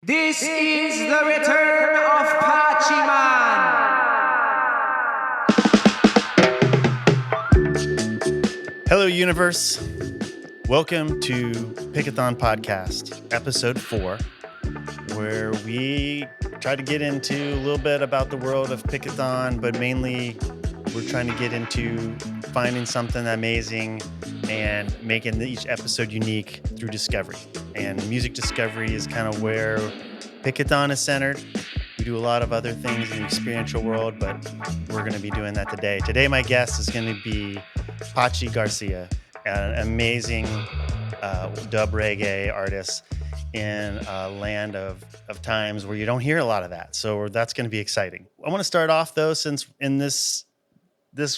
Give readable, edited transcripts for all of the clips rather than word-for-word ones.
This is the return of Pachyman. Hello, universe. Welcome to Pickathon Podcast, episode 4, where we try to get into a little bit about the world of Pickathon, but mainly we're trying to get into finding something amazing and making each episode unique through discovery. And music discovery is kind of where Pickathon is centered. We do a lot of other things in the experiential world, but we're going to be doing that today. Today, my guest is going to be Pachy Garcia, an amazing dub reggae artist in a land of times where you don't hear a lot of that. So that's going to be exciting. I want to start off, though, since in this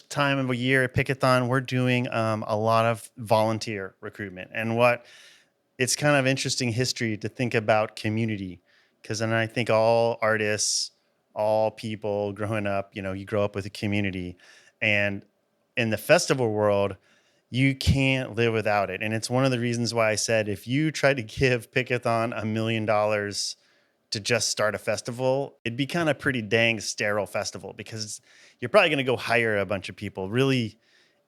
time of a year at Pickathon, we're doing a lot of volunteer recruitment. And it's kind of interesting history to think about community, because then I think all artists, all people growing up, you grow up with a community. And in the festival world, you can't live without it. And it's one of the reasons why I said, if you try to give Pickathon $1 million to just start a festival, it'd be kind of pretty dang sterile festival, because you're probably going to go hire a bunch of people. Really,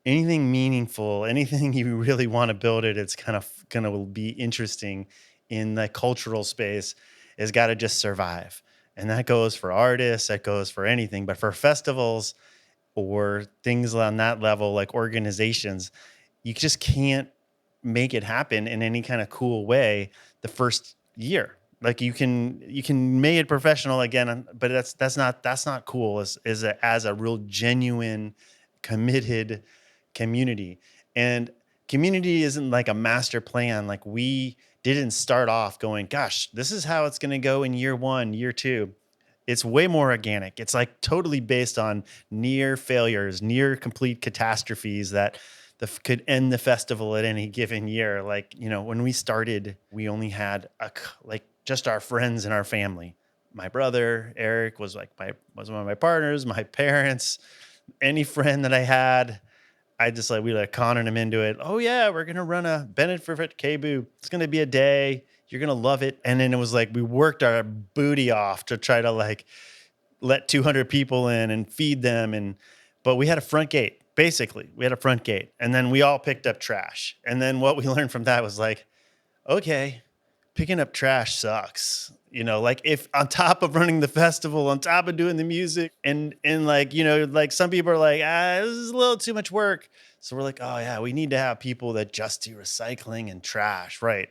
anything meaningful, anything you really want to build it's kind of going to be interesting in the cultural space, has got to just survive. And that goes for artists, that goes for anything. But for festivals or things on that level, like organizations, you just can't make it happen in any kind of cool way the first year. Like you can make it professional again, but that's not cool as a real genuine, committed community. And community isn't like a master plan. Like, we didn't start off going, gosh, this is how it's going to go in year 1, year 2. It's way more organic. It's like totally based on near failures, near complete catastrophes that could end the festival at any given year. Like, when we started, we only had just our friends and our family. My brother, Eric, was one of my partners, my parents, any friend that I had. We conning him into it. Oh yeah, we're going to run a Benefit Kebu. It's going to be a day. You're going to love it. And then it was like, we worked our booty off to try to let 200 people in and feed them. But we had a front gate. Basically, we had a front gate, and then we all picked up trash. And then what we learned from that was like, okay, picking up trash sucks. If on top of running the festival, on top of doing the music, and some people are like, this is a little too much work. So we're like, oh yeah, we need to have people that just do recycling and trash, right?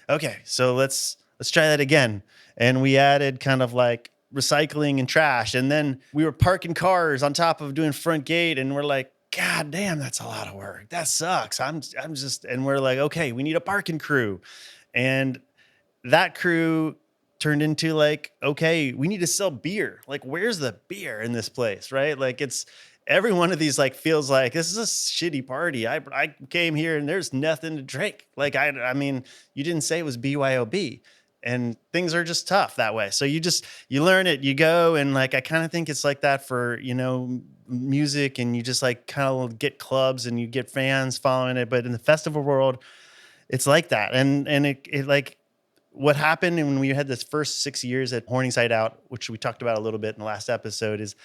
Okay, so let's try that again. And we added kind of like recycling and trash, and then we were parking cars on top of doing front gate, and we're like, God damn, that's a lot of work. That sucks. And we're like, okay, we need a parking crew. And that crew turned into like, okay, we need to sell beer. Like, where's the beer in this place, right? Like, it's every one of these feels like this is a shitty party. I came here and there's nothing to drink. Like, I mean, you didn't say it was BYOB, and things are just tough that way. So you learn it, you go, and I kind of think it's like that for music, and you just kind of get clubs and you get fans following it. But in the festival world, it's like that, and it what happened when we had this first 6 years at Horning Side Out, which we talked about a little bit in the last episode, is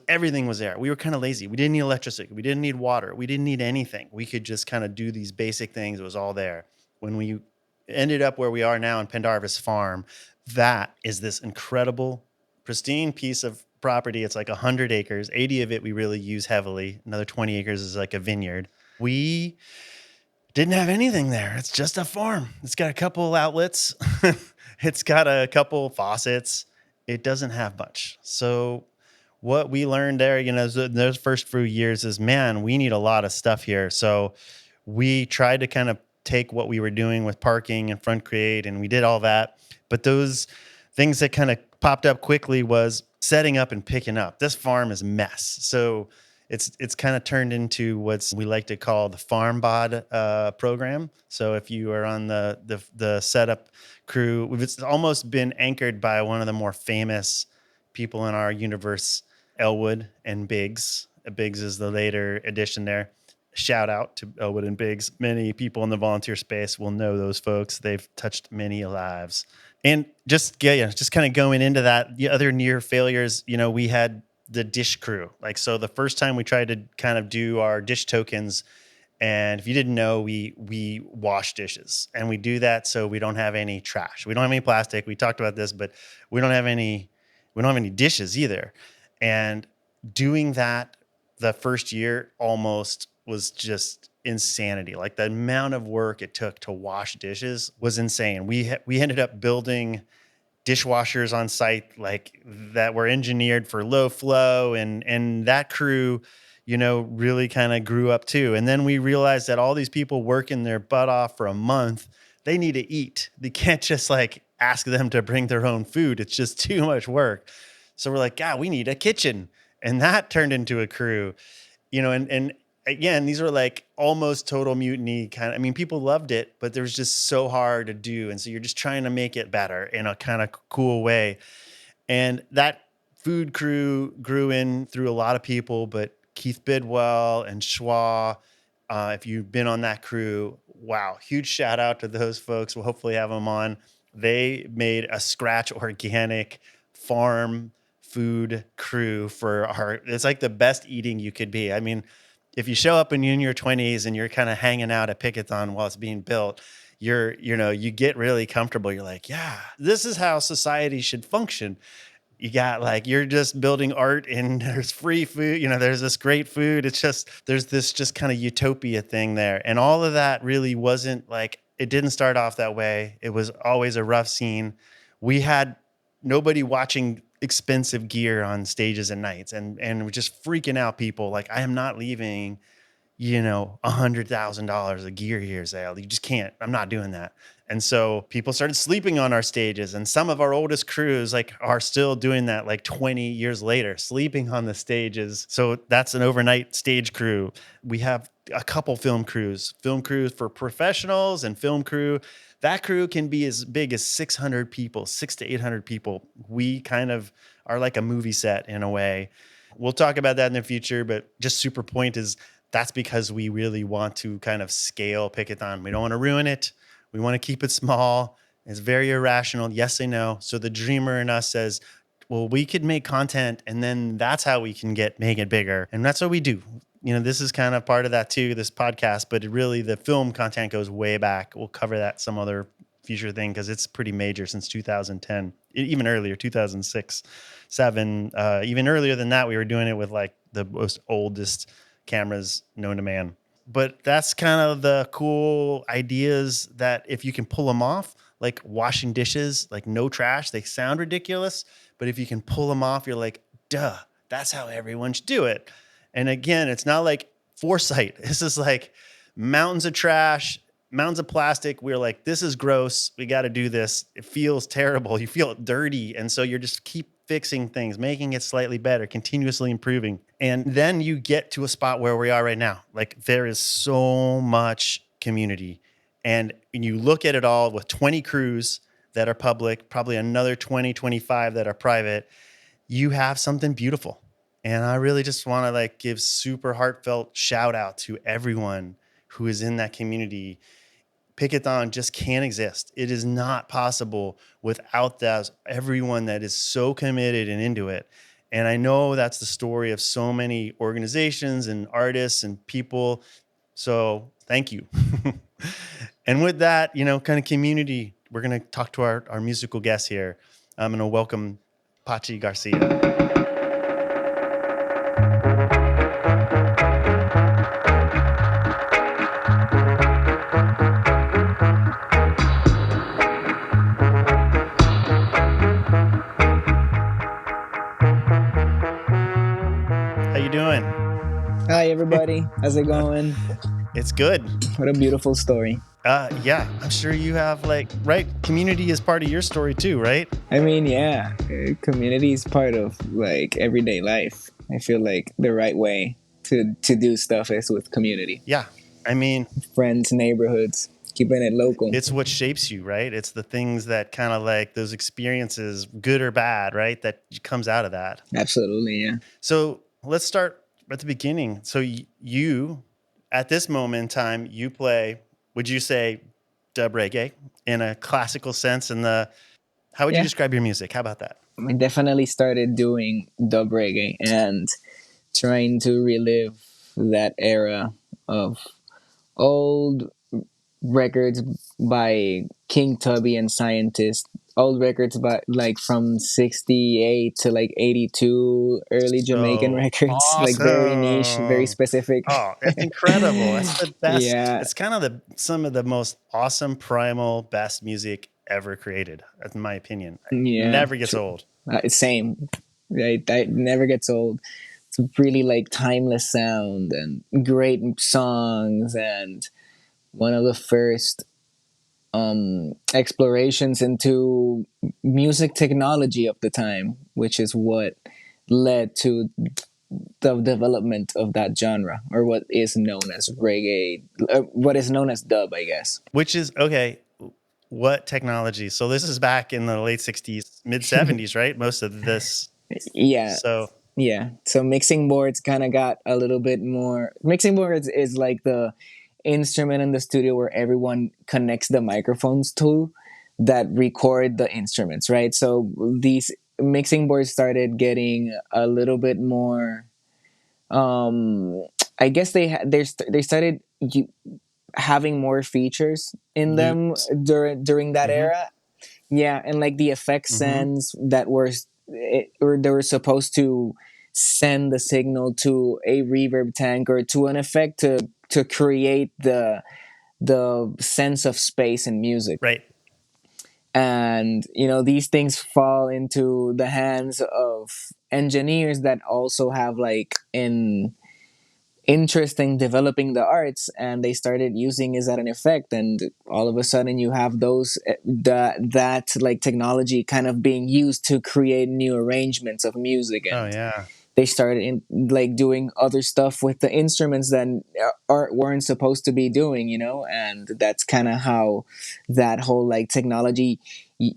everything was there. We were kind of lazy. We didn't need electricity. We didn't need water. We didn't need anything. We could just kind of do these basic things. It was all there. When we ended up where we are now in Pendarvis Farm, that is this incredible, pristine piece of property. It's like 100 acres. 80 of it we really use heavily. Another 20 acres is like a vineyard. We didn't have anything there. It's just a farm. It's got a couple outlets. It's got a couple faucets. It doesn't have much. So what we learned there, those first few years is, man, we need a lot of stuff here. So we tried to kind of take what we were doing with parking and front create, and we did all that. But those things that kind of popped up quickly was setting up and picking up. This farm is a mess. So it's kind of turned into what we like to call the farm bod program. So if you are on the setup crew, it's almost been anchored by one of the more famous people in our universe, Elwood and Biggs. Biggs is the later addition there. Shout out to Elwood and Biggs. Many people in the volunteer space will know those folks. They've touched many lives. And just just kind of going into that, the other near failures, we had the dish crew. Like, so the first time we tried to kind of do our dish tokens, and if you didn't know, we wash dishes, and we do that so we don't have any trash. We don't have any plastic. We talked about this, but we don't have any dishes either. And doing that the first year almost was just insanity. Like, the amount of work it took to wash dishes was insane. We ended up building dishwashers on site, like, that were engineered for low flow, and that crew, really kind of grew up too. And then we realized that all these people working their butt off for a month, they need to eat. They can't just like ask them to bring their own food. It's just too much work. So we're like, God, we need a kitchen. And that turned into a crew, and again, these are like almost total mutiny kind of. I mean, people loved it, but it was just so hard to do. And so you're just trying to make it better in a kind of cool way. And that food crew grew in through a lot of people, but Keith Bidwell and Schwa, if you've been on that crew, wow, huge shout out to those folks. We'll hopefully have them on. They made a scratch organic farm food crew it's like the best eating you could be. I mean, if you show up and you're in your 20s and you're kind of hanging out at Pickathon while it's being built, you get really comfortable. You're like, yeah, this is how society should function. You got, like, you're just building art and there's free food, there's this great food. It's just, there's this just kind of utopia thing there. And all of that really wasn't like, it didn't start off that way. It was always a rough scene. We had nobody watching expensive gear on stages and nights, and we're just freaking out people. Like, I am not leaving, $100,000 of gear here, Zale. You just can't. I'm not doing that. And so people started sleeping on our stages, and some of our oldest crews are still doing that, like 20 years later, sleeping on the stages. So that's an overnight stage crew. We have a couple film crews for professionals, and film crew. That crew can be as big as 600 people, 600 to 800 people. We kind of are like a movie set in a way. We'll talk about that in the future, but just super point is that's because we really want to kind of scale Pickathon. We don't want to ruin it. We want to keep it small. It's very irrational. Yes, I know. So the dreamer in us says, well, we could make content, and then that's how we can make it bigger. And that's what we do. This is kind of part of that too, this podcast, but the film content goes way back. We'll cover that some other future thing because it's pretty major since 2010, even earlier, 2006, 7, even earlier than that. We were doing it with like the most oldest cameras known to man. But that's kind of the cool ideas that if you can pull them off, like washing dishes, like no trash, they sound ridiculous, but if you can pull them off, you're like, duh, that's how everyone should do it. And again, it's not like foresight. This is like mountains of trash, mountains of plastic. We're like, this is gross. We got to do this. It feels terrible. You feel dirty. And so you're just keep fixing things, making it slightly better, continuously improving. And then you get to a spot where we are right now. Like, there is so much community. And you look at it all with 20 crews that are public, probably another 20, 25 that are private. You have something beautiful. And I really just want to like give super heartfelt shout out to everyone who is in that community. Pickathon just can't exist. It is not possible without everyone that is so committed and into it. And I know that's the story of so many organizations and artists and people. So thank you. And with that, kind of community, we're going to talk to our musical guest here. I'm going to welcome Pachy Garcia. How you doing? Hi, everybody. How's it going? It's good. What a beautiful story. Yeah, I'm sure you have right? Community is part of your story too, right? I mean, yeah, community is part of like everyday life. I feel like the right way to do stuff is with community. Yeah, I mean, friends, neighborhoods, keeping it local. It's what shapes you, right? It's the things that kind of like those experiences, good or bad, right? That comes out of that. Absolutely, yeah. So let's start at the beginning. So you, at this moment in time, you play, would you say dub reggae in a classical sense, in the How would you Yeah, describe your music? How about that? I definitely started doing dub reggae and trying to relive that era of old records by King Tubby and Scientist. Old records by like from 68 to like 82, early Jamaican So records, like very niche, very awesome. specific. Oh, that's incredible. That's the best. Yeah, It's kind of some of the most awesome, primal, best music ever created, in my opinion. It yeah, never gets old. same. Right, that never gets old. It's really like timeless sound and great songs, and one of the first explorations into music technology of the time, which is what led to the development of that genre, or what is known as reggae, what is known as dub, I guess. Which is okay. What technology? So this is back in the late 60s, mid 70s, right? Most of this. Yeah, So, yeah. So mixing boards kind of got a little bit more. Mixing boards is like the instrument in the studio where everyone connects the microphones to that record the instruments, right? So these mixing boards started getting a little bit more. Um, I guess they started having more features in them loops. during that Mm-hmm. era. Yeah, and like the effect Mm-hmm. sends that or they were supposed to send the signal to a reverb tank or to an effect to create the sense of space in music. Right. And these things fall into the hands of engineers that also have like an interest in developing the arts, and they started using it as an effect, and all of a sudden you have those that like technology kind of being used to create new arrangements of music, Oh, and yeah. they started like doing other stuff with the instruments that art weren't supposed to be doing, and that's kind of how that whole like technology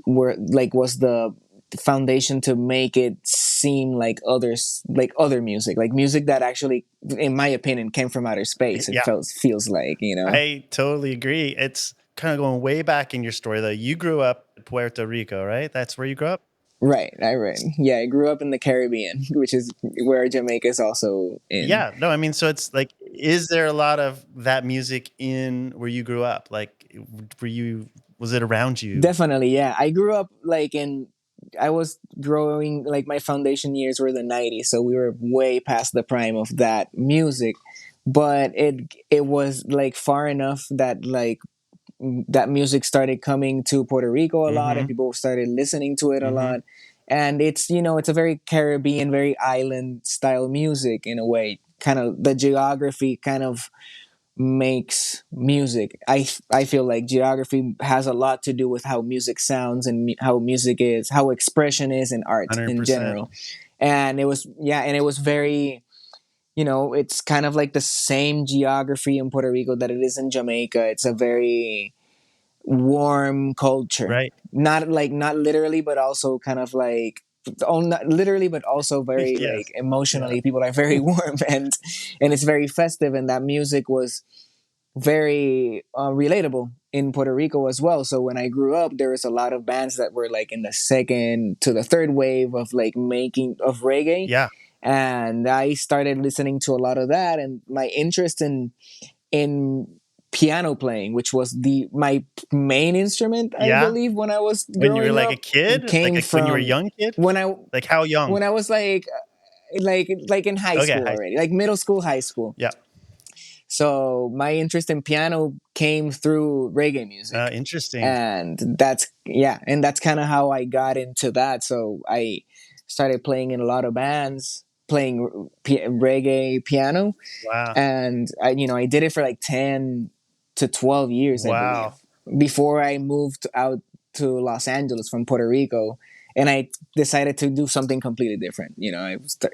were like was the foundation to make it seem like other music, like music that actually, in my opinion, came from outer space. It Yeah. feels like, I totally agree. It's kind of going way back in your story, though. You grew up in Puerto Rico, right? That's where you grew up? right. Yeah, I grew up in the Caribbean, which is where Jamaica is also in. Yeah. No, I mean, so it's like, is there a lot of that music in where you grew up? Like, was it around you? Definitely, yeah. I grew up like I was growing, like my foundation years were the 90s, so we were way past the prime of that music. But it was like far enough that like that music started coming to Puerto Rico a lot, and Mm-hmm. people started listening to it a Mm-hmm. lot. And it's a very Caribbean, very island style music in a way. Kind of the geography kind of makes music. I feel like geography has a lot to do with how music sounds and how music is, how expression is in art in 100%. general. And it was very, it's kind of like the same geography in Puerto Rico that it is in Jamaica. It's a very warm culture. Right. Not literally, but also kind of like, oh, not literally, but also very like Yes. Yeah. emotionally, people are very warm, and it's very festive, and that music was very relatable in Puerto Rico as well. So when I grew up, there was a lot of bands that were like in the second to the third wave of like making of reggae, Yeah. and I started listening to a lot of that, and my interest in piano playing, which was the my main instrument, I Yeah. believe, when I was When you were growing like a up, kid, came when you were a from young kid, when I like how young? when I was like in high Okay. school already, like middle school, high school. Yeah. So my interest in piano came through reggae music, Interesting. and that's kind of how I got into that. So I started playing in a lot of bands, playing reggae piano, Wow. and I did it for like 10 to 12 years, I believe, Wow. before I moved out to Los Angeles from Puerto Rico, and I decided to do something completely different.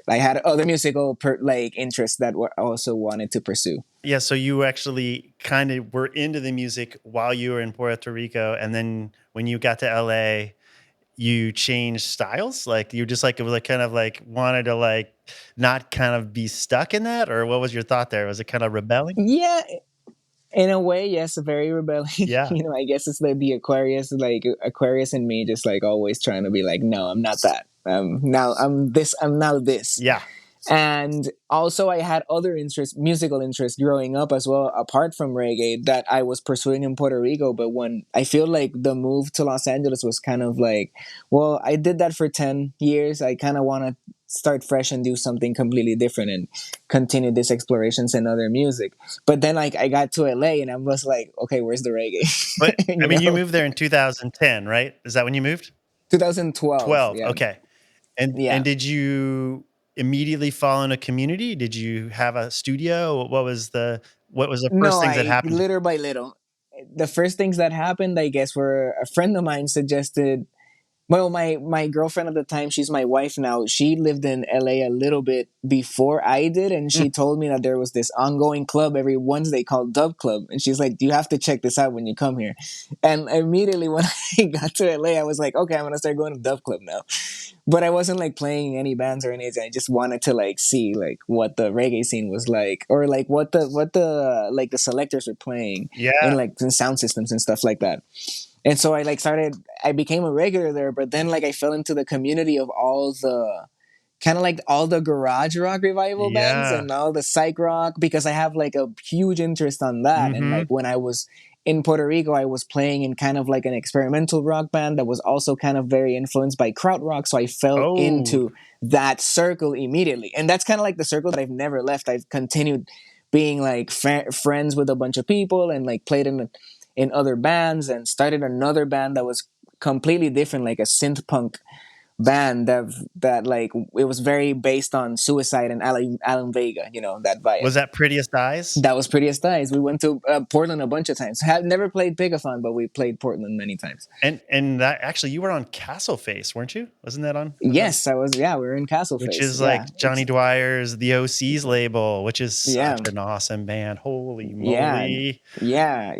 I had other musical like interests that I also wanted to pursue. Yeah, so you actually kind of were into the music while you were in Puerto Rico, and then when you got to LA, you changed styles. Like you just like it was like kind of like wanted to like not kind of be stuck in that, or what was your thought there? Was it kind of rebelling? Yeah, In a way, yes, very rebellious. Yeah. I guess it's like the Aquarius, like Aquarius and me, just like always trying to be like, no, I'm not that. Now I'm this. I'm now this. Yeah. And also, I had other interests, musical interests growing up as well, apart from reggae, that I was pursuing in Puerto Rico. But when I feel like the move to Los Angeles was kind of like, well, I did that for 10 years. I kind of want to start fresh and do something completely different and continue these explorations in other music. But then, like, I got to LA and I was like, okay, where's the reggae? But I mean, you know, moved there in 2010, right? Is that when you moved? 2012. 12. Yeah. Okay. And Yeah. did you immediately fall in a community? Did you have a studio? What was the first No, things that I happened? little by little. The first things that happened, I guess, were a friend of mine suggested. Well, my girlfriend at the time, she's my wife now. She lived in LA a little bit before I did, and Mm. she told me that there was this ongoing club every Wednesday called Dub Club, and she's like, "You have to check this out when you come here." And immediately when I got to LA, I was like, "Okay, I'm gonna start going to Dub Club now." But I wasn't like playing any bands or anything. I just wanted to like see like what the reggae scene was like, or like what the like the selectors were playing in Yeah. like in sound systems and stuff like that. And so I like started. I became a regular there, but then like I fell into the community of all the kind of like all the garage rock revival bands Yeah. and all the psych rock because I have like a huge interest on that. And Mm-hmm. like when I was in Puerto Rico, I was playing in kind of like an experimental rock band that was also kind of very influenced by krautrock. So I fell Oh, into that circle immediately. And that's kind of like the circle that I've never left. I've continued being like friends with a bunch of people and like played in other bands and started another band that was completely different, like a synth punk band that like it was very based on Suicide and Alan Vega, that vibe. was that Prettiest Eyes? That was Prettiest Eyes. We went to Portland a bunch of times. Have never played Pigathon, but we played Portland many times. And that actually you were on Castle Face, weren't you? Wasn't that on? Yes, I was. Yeah, we were in Castle Which Face. is Yeah, like Johnny Dwyer's The OC's label, which is yeah, such an awesome band. Holy yeah, moly. yeah.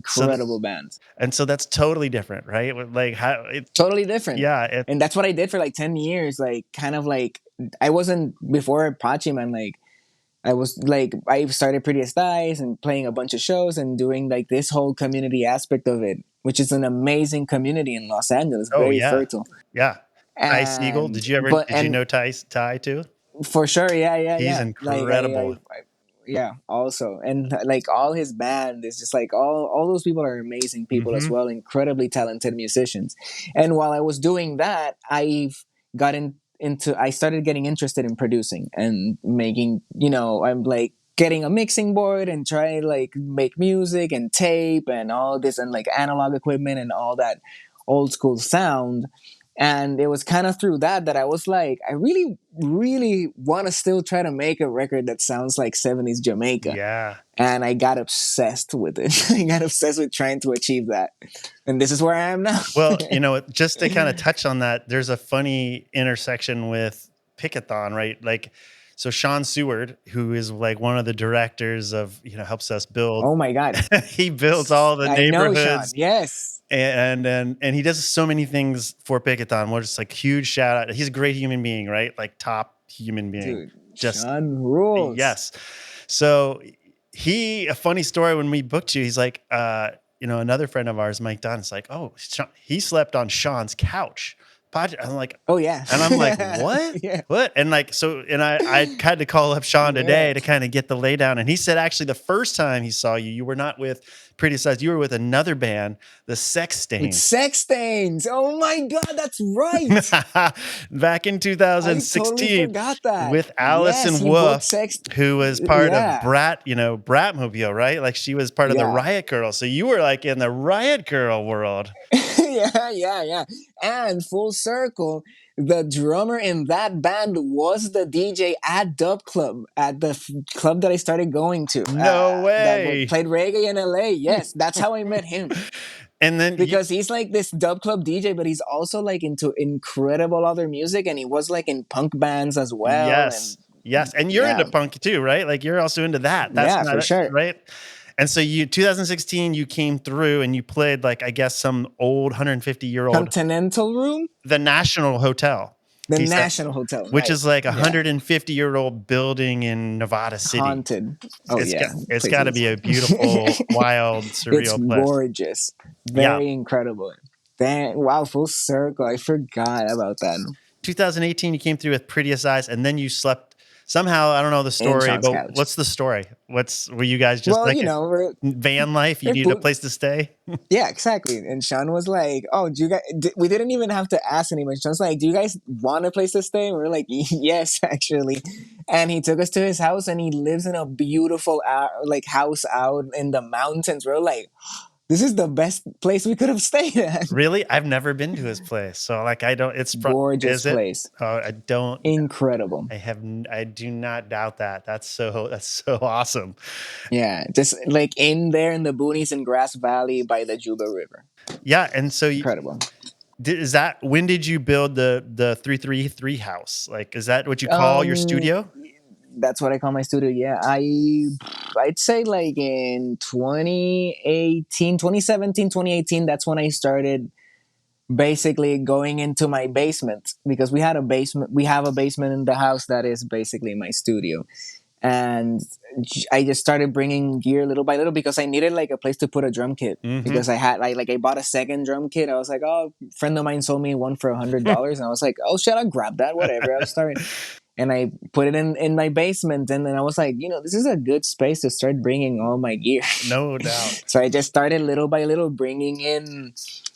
So Incredible bands. and so that's totally different, right? Like how it Totally different. yeah, it And that's what I did for like 10 years. Like, kind of like, I wasn't before Pachyman, like, I was like, I started Prettiest Eyes and playing a bunch of shows and doing like this whole community aspect of it, which is an amazing community in Los Angeles, oh very yeah. fertile. Yeah. Ty Siegel. And, but, Did you and know Ty too? for sure, He's yeah. Like, incredible. yeah, also. And like all his band is just like all those people are amazing people as Mm-hmm. well, incredibly talented musicians. And while I was doing that, I've gotten into I started getting interested in producing and making, I'm like getting a mixing board and trying to like make music and tape and all this and like analog equipment and all that old school sound. And it was kind of through that I was like, I really, really want to still try to make a record that sounds like 70s Jamaica. Yeah. And I got obsessed with it. I got obsessed with trying to achieve that. And this is where I am now. Well, just to kind of touch on that, there's a funny intersection with Pickathon, right? Like, so Sean Seward, who is like one of the directors of, helps us build, Oh my God. he builds all the I know, Sean. neighborhoods Yes. and he does so many things for Pickathon. We're just like huge shout out. He's a great human being, right? Like top human being. Dude, Just Sean rules. yes. So a funny story when we booked you, he's like, another friend of ours, Mike Dunn, is like, oh, he slept on Sean's couch. I'm like, Oh yeah. and I'm like, what? Yeah. What? And like, I had to call up Sean today Yeah. to kind of get the laydown. And he said, actually, the first time he saw you, you were not with Pretty Size. You were with another band, the Sex With Stains. Sex Stains. Oh my God, that's right. Back in I 2016 totally forgot that. with Allison Yes, you booked Wolf, Sex. who was part of Yeah. Bratmobile, right? Like she was part of the Yeah. Riot Girl. So you were like in the Riot Girl world. Yeah. And full circle, the drummer in that band was the DJ at Dub Club, at the club that I started going to. No That way. played reggae in LA. Yes, that's how I met him. And then Because he's like this dub club DJ, but he's also like into incredible other music, and he was like in punk bands as well. yes. And you're into punk too, right? Like you're also into that. That's Yeah, not for it, sure. right? And so 2016, you came through and you played like, I guess, some old 150-year-old, Continental Room. the National Hotel. The He said, National Hotel, which right? is like a Yeah, 150-year-old building in Nevada City. haunted. Oh yeah, It's got to places. be a beautiful, wild, It's surreal place. gorgeous, Yeah. very incredible. Dang, wow, full circle. I forgot about that. 2018, you came through with Prettiest Eyes, and then you slept somehow. I don't know the In story, Sean's but couch. what's the story? Were you guys just Well, like you a know, van life? You we're needed a boot. place to stay? Yeah, exactly. And Sean was like, "Oh, do you guys?" We didn't even have to ask anyone. Sean's like, "Do you guys want a place to stay?" And we're like, "Yes, actually." And he took us to his house, and he lives in a beautiful, like house out in the mountains. We're like, "This is the best place we could have stayed at." Really? I've never been to his place. So like I don't Gorgeous is it? place, I don't incredible. I do not doubt that. That's so awesome. Yeah, just like in there in the boonies in Grass Valley by the Juba River. Yeah, and so Incredible. is that when did you build the 333 house? Like is that what you call your Um, studio? that's what I call my studio. Yeah, I'd say like in 2018, 2017, 2018. That's when I started basically going into my basement because we had a basement. We have a basement in the house that is basically my studio. And I just started bringing gear little by little because I needed like a place to put a drum kit Mhm. because I had like I bought a second drum kit. I was like, oh, a friend of mine sold me one for $100, and I was like, oh shit, I'll grab that, whatever. I'll start, and I put it in my basement, and then I was like, this is a good space to start bringing all my gear. No doubt. So I just started little by little bringing in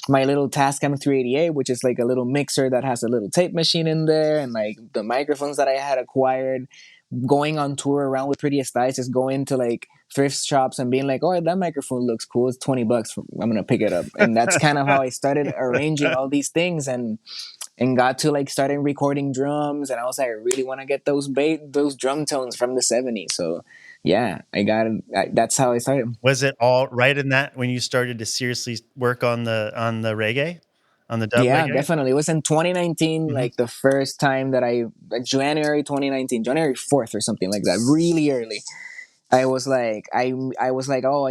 my little Tascam 388, which is like a little mixer that has a little tape machine in there, and like the microphones that I had acquired going on tour around with Prettiest Eyes, just going to like thrift shops and being like, oh, that microphone looks cool. It's $20. I'm gonna pick it up. And that's kind of how I started arranging all these things and got to like starting recording drums. And I was like, I really want to get those drum tones from the '70s. So yeah, I got it. That's how I started. Was it all right in that when you started to seriously work on the reggae, on the dub Yeah, reggae? definitely. It was in 2019, Mhm. like the first time that January 2019, January 4th or something like that, really early. I was like, oh,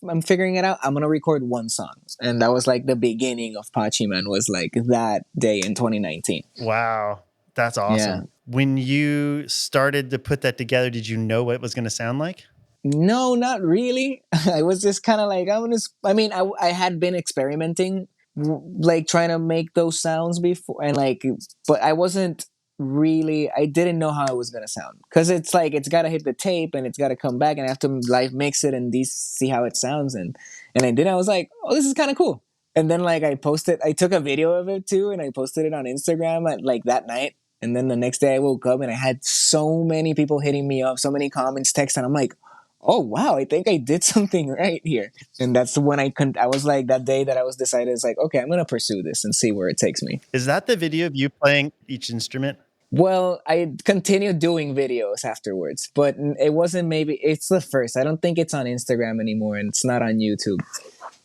I'm figuring it out. I'm gonna record one song, and that was like the beginning of Pachyman. Was like that day in 2019. Wow, that's Yeah. awesome. When you started to put that together, did you know what it was going to sound like? No, not really. I was just kind of like, I mean, I had been experimenting, like trying to make those sounds before, and like, but I wasn't really, I didn't know how it was going to sound. Cause it's like, it's got to hit the tape and it's got to come back and I have to live mix it and see how it sounds. And I did, I was like, oh, this is kind of cool. And then like I took a video of it too and I posted it on Instagram at like that night. And then the next day I woke up and I had so many people hitting me up, so many comments, texts, and I'm like, oh wow, I think I did something right here. And that's when I was like, that day that I was decided, it's like, okay, I'm gonna pursue this and see where it takes me. Is that the video of you playing each instrument? Well, I continued doing videos afterwards, but it wasn't, maybe it's the first. I don't think it's on Instagram anymore and it's not on YouTube.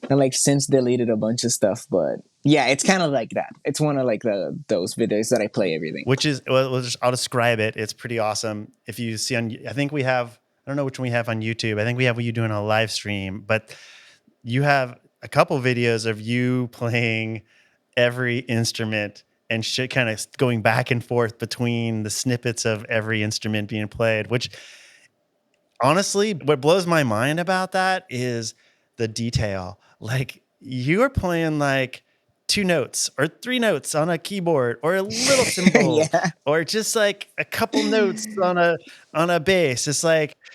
And like since deleted a bunch of stuff, but yeah, it's kind of like that. It's one of like those videos that I play everything. Which is, well, I'll describe it. It's pretty awesome. If you see I think we have, I don't know which one we have on YouTube. I think we have you doing a live stream, but you have a couple videos of you playing every instrument and shit, kind of going back and forth between the snippets of every instrument being played, which honestly, what blows my mind about that is the detail. Like you are playing like two notes or three notes on a keyboard or a little cymbal Yeah, or just like a couple notes on a bass.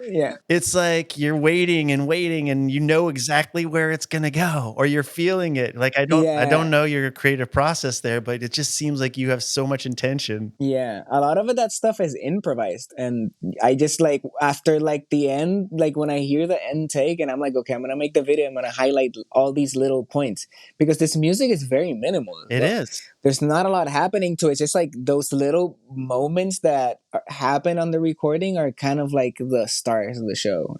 yeah, It's like you're waiting and waiting and you know exactly where it's going to go or you're feeling it. Like I yeah. don't know your creative process there, but it just seems like you have so much intention. Yeah, a lot of that stuff is improvised, and I just like after like the end, like when I hear the end take, and I'm like, okay, I'm gonna make the video. I'm gonna highlight all these little points because this music is very minimal as It well. is. There's not a lot happening to it. It's just like those little moments that happen on the recording are kind of like the stars of the show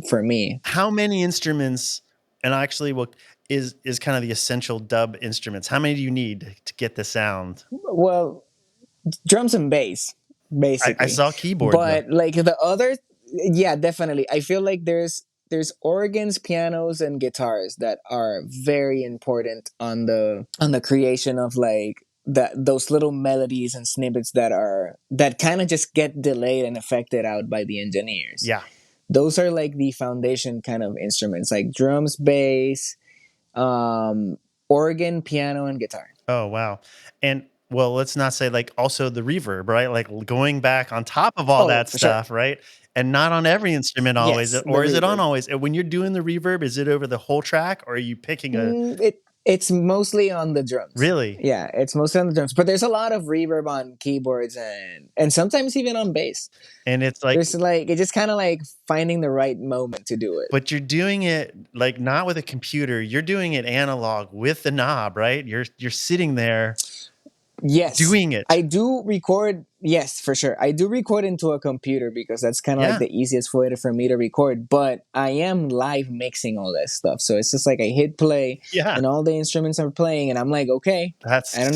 for me. How many instruments, and actually what is kind of the essential dub instruments? How many do you need to get the sound? Well, drums and bass I basically, saw keyboard though. but like the other, yeah, definitely I feel like there's organs, pianos, and guitars that are very important on the creation of like those little melodies and snippets that kind of just get delayed and affected out by the engineers. Yeah. Those are like the foundation kind of instruments, like drums, bass, organ, piano, and guitar. Oh, wow. And well, let's not say like also the reverb, right? Like going back on top of all Oh, that for sure. stuff, right? And not on every instrument always, Yes, the or is it on reverb. always? When you're doing the reverb, is it over the whole track, or are you picking a It's mostly on the drums. really? Yeah, it's mostly on the drums, but there's a lot of reverb on keyboards and sometimes even on bass. And it's like, There's like it's just kind of like finding the right moment to do it. but you're doing it like not with a computer. You're doing it analog with the knob, right? You're sitting there Yes, doing it. I do record. Yes, for sure. I do record into a computer because that's kind of like Yeah. the easiest way for me to record. But I am live mixing all that stuff, so it's just like I hit play, Yeah. and all the instruments are playing, and I'm like, okay, That's I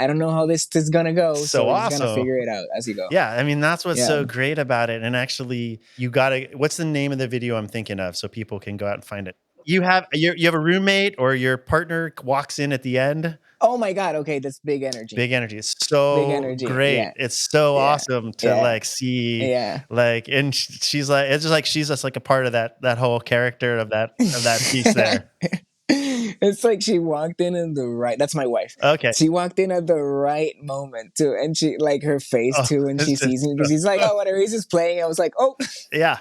don't know how this is gonna go, so so we're just gonna awesome. figure it out as you go. Yeah, I mean that's what's Yeah. so great about it. And actually, you gotta. What's the name of the video I'm thinking of, so people can go out and find it? You have a roommate or your partner walks in at the end. Oh my god. Okay, that's big energy. Big energy. It's Big so energy. great. Yeah. It's so Yeah. awesome to Yeah. like see Yeah. like, and she's like, it's just like she's just like a part of that whole character of that piece there. It's like she walked in the right. That's my wife. Okay. She walked in at the right moment too, and she like her face Oh, too when she it's just sees me because she's like, "Oh, whatever." He's just playing. I was like, "Oh, yeah.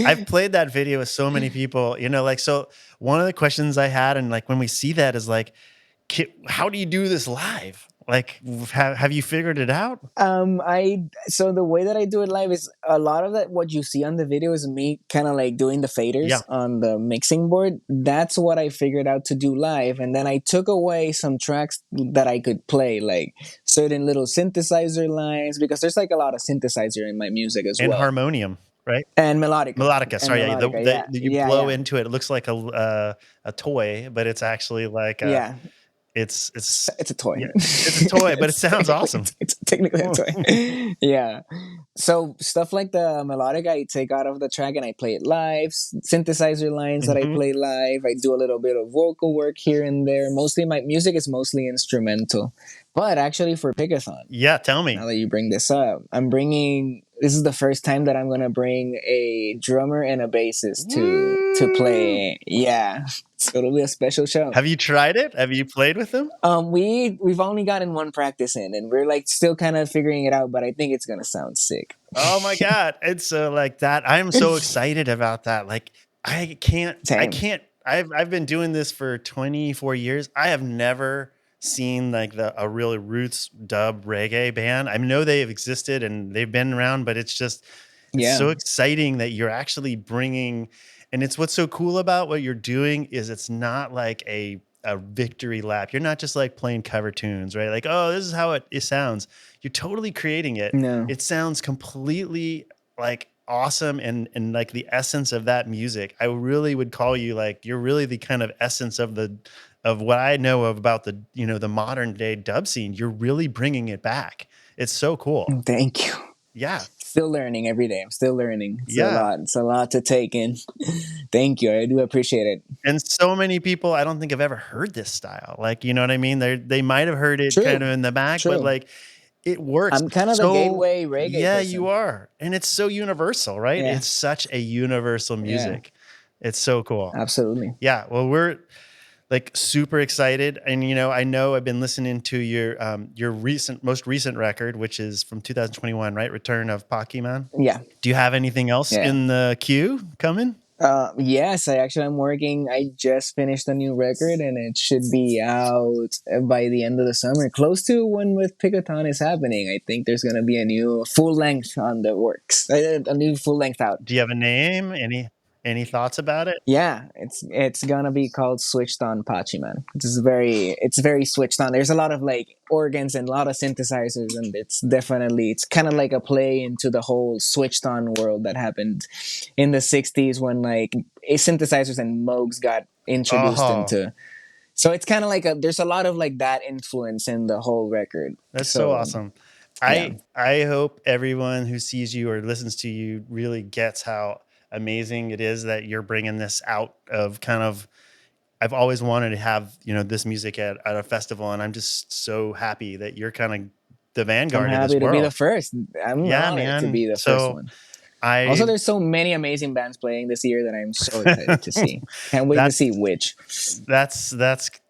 I've played that video with so many people, like, so one of the questions I had, and like when we see that is like, how do you do this live? Like, have you figured it out? I so the way that I do it live is a lot of that. What you see on the video is me kind of like doing the Yeah. faders on the mixing board. That's what I figured out to do live, and then I took away some tracks that I could play, like certain little synthesizer lines, because there's like a lot of synthesizer in my music as And well, harmonium, right? and melodica, Melodica. and Sorry, yeah. melodica. Yeah, You yeah, blow yeah, into it. It looks like a toy, but it's actually like yeah. it's It's a toy. yeah, it's a toy, but it sounds awesome. It's technically a toy. Yeah. So stuff like the melodic I take out of the track and I play it live. Synthesizer lines that I Mhm. play live. I do a little bit of vocal work here and there. Mostly my music is mostly instrumental. But actually for Pickathon, Yeah, tell me. now that you bring this up, this is the first time that I'm gonna bring a drummer and a bassist to Woo! play. Yeah. So it'll be a special show. Have you tried it? Have you played with them? We've only gotten one practice in, and we're like still kind of figuring it out. But I think it's gonna sound sick. Oh my god, it's so like that. I'm so excited about that. Like, I Same. can't. I've been doing this for 24 years. I have never seen like a really roots dub reggae band. I know they have existed and they've been around, but it's Yeah. so exciting that you're actually bringing. And it's what's so cool about what you're doing is it's not like a victory lap. You're not just like playing cover tunes, right? Like, oh, this is how it sounds. You're totally creating it. No. It sounds completely like awesome and like the essence of that music. I really would call you like you're really the kind of essence of what I know of about the modern day dub scene. You're really bringing it back. It's so cool. Thank you. Yeah. Still learning every day. I'm still learning. It's a Yeah. lot. It's a lot to take in. Thank you. I do appreciate it. And so many people I don't think have ever heard this style. Like, you know what I mean? They might have heard it True. kind of in the back, but True. like it works. I'm kind of the So gateway reggae yeah, person. you are. And it's so universal, right? Yeah. It's such a universal music. It's so cool. Absolutely. Yeah. Well, we're like super excited. And I know I've been listening to your most recent record, which is from 2021, right? Return of Pachyman. Yeah. Do you have anything else Yeah. in the queue coming? Yes, I'm working. I just finished a new record and it should be out by the end of the summer, close to when with Pickathon is happening. I think there's going to be a new full length on the works, a new full length out. Do you have a name? Any thoughts about it? Yeah, it's gonna be called Switched On Pachyman. It's very switched on. There's a lot of like organs and a lot of synthesizers, and it's kind of like a play into the whole switched on world that happened in the '60s when like synthesizers and Moogs got introduced Oh. into. So it's kind of like there's a lot of like that influence in the whole record. That's so awesome. Yeah. I hope everyone who sees you or listens to you really gets how amazing it is that you're bringing this out of kind of I've always wanted to have, this music at a festival, and I'm just so happy that you're kind of the I'm vanguard of this happy to be the world. first. I'm Yeah, honored to man. be the first So one. Also, I there's so many amazing bands playing this year that I'm so excited to see. Can't wait to that's see which. that's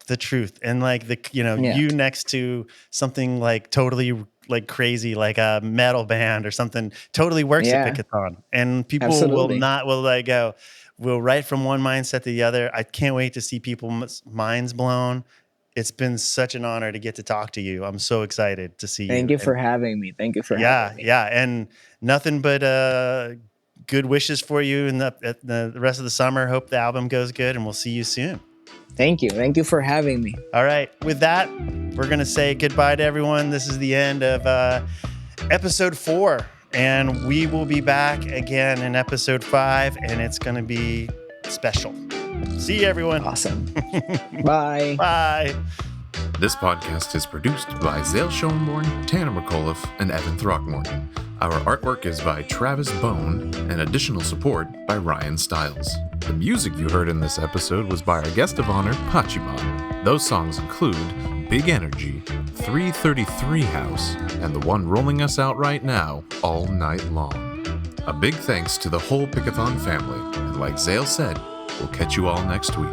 the truth. And like Yeah. you next to something like totally like crazy, like a metal band or something totally works at Yeah, Pickathon. And people absolutely. will like go, will right from one mindset to the other. I can't wait to see people's minds blown. It's been such an honor to get to talk to you. I'm so excited to see Thank you. you for having me. Thank you for Yeah, having me. yeah, and nothing but good wishes for you in the rest of the summer. Hope the album goes good, and we'll see you soon. Thank you. Thank you for having me. All right, with that, we're gonna say goodbye to everyone. This is the end of episode 4, and we will be back again in episode 5, and it's gonna be special. See you, everyone. Awesome. Bye. Bye. This podcast is produced by Zale Schoenborn, Tanner McAuliffe, and Evan Throckmorton. Our artwork is by Travis Bone, and additional support by Ryan Stiles. The music you heard in this episode was by our guest of honor, Pachyman. Those songs include Big Energy, 333 House, and the one rolling us out right now, All Night Long. A big thanks to the whole Pickathon family, and like Zale said, we'll catch you all next week.